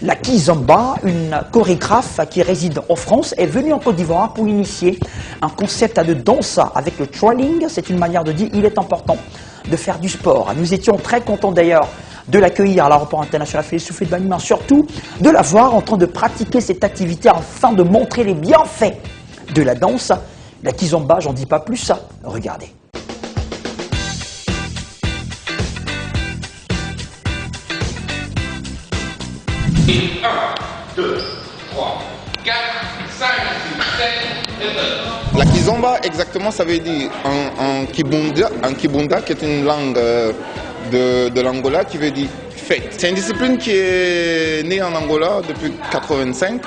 La Kizomba, une chorégraphe qui réside en France, est venue en Côte d'Ivoire pour initier un concept de danse avec le twirling. C'est une manière de dire il est important de faire du sport. Nous étions très contents d'ailleurs de l'accueillir à l'aéroport international Félix Houphouët-Boigny, mais surtout de la voir en train de pratiquer cette activité afin de montrer les bienfaits de la danse. La Kizomba, j'en dis pas plus, regardez. Et 1, 2, 3, 4, 5, 6, 7 et 9. La Kizomba, exactement, ça veut dire en Kibunda, qui est une langue de l'Angola, qui veut dire fête. C'est une discipline qui est née en Angola depuis 1985.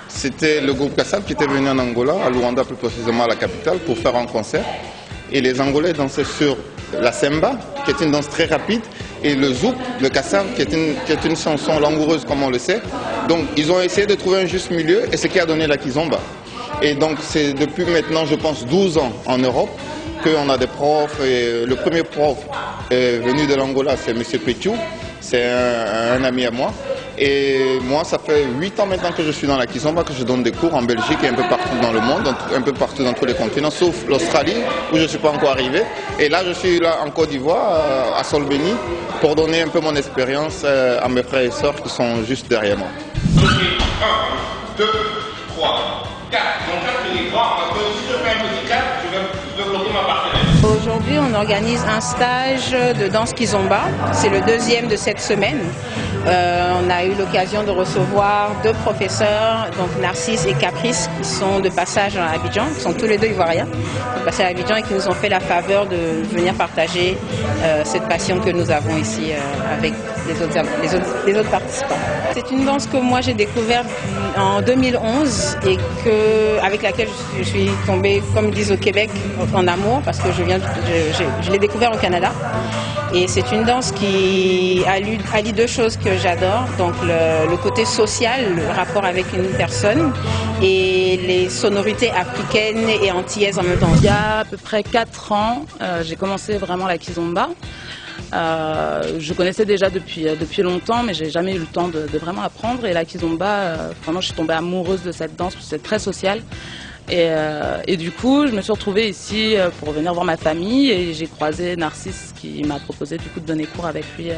C'était le groupe Kassav qui était venu en Angola, à Luanda plus précisément à la capitale, pour faire un concert. Et les Angolais dansaient sur la semba, qui est une danse très rapide, et le zouk, le kassav, qui est une chanson langoureuse comme on le sait. Donc ils ont essayé de trouver un juste milieu, et c'est ce qui a donné la Kizomba. Et donc c'est depuis maintenant, je pense, 12 ans en Europe qu'on a des profs. Et le premier prof venu de l'Angola, c'est M. Pétiou, c'est un ami à moi. Et moi, ça fait 8 ans maintenant que je suis dans la Kizomba, que je donne des cours en Belgique et un peu partout dans le monde, un peu partout dans tous les continents, sauf l'Australie, où je ne suis pas encore arrivé. Et là, je suis là en Côte d'Ivoire, à Solbeni, pour donner un peu mon expérience à mes frères et sœurs qui sont juste derrière moi. 1, 2, 3, 4. Donc ça, c'est les grands, parce que si je fais un petit 4, je vais bloquer ma partenaire. Aujourd'hui, on organise un stage de danse Kizomba. C'est le deuxième de cette semaine. On a eu l'occasion de recevoir 2 professeurs, donc Narcisse et Caprice, qui sont de passage à Abidjan, qui sont tous les 2 ivoiriens, qui sont passés à Abidjan et qui nous ont fait la faveur de venir partager cette passion que nous avons ici avec les autres participants. C'est une danse que moi j'ai découverte en 2011 et avec laquelle je suis tombée, comme ils disent au Québec, en amour, parce que je l'ai découvert au Canada. Et c'est une danse qui allie 2 choses que j'adore, donc le côté social, le rapport avec une personne, et les sonorités africaines et antillaises en même temps. Il y a à peu près 4 ans, j'ai commencé vraiment la Kizomba. Je connaissais déjà depuis longtemps, mais j'ai jamais eu le temps de vraiment apprendre. Et la Kizomba, vraiment, je suis tombée amoureuse de cette danse, parce que c'est très social. Et du coup, je me suis retrouvée ici pour venir voir ma famille et j'ai croisé Narcisse qui m'a proposé du coup de donner cours avec lui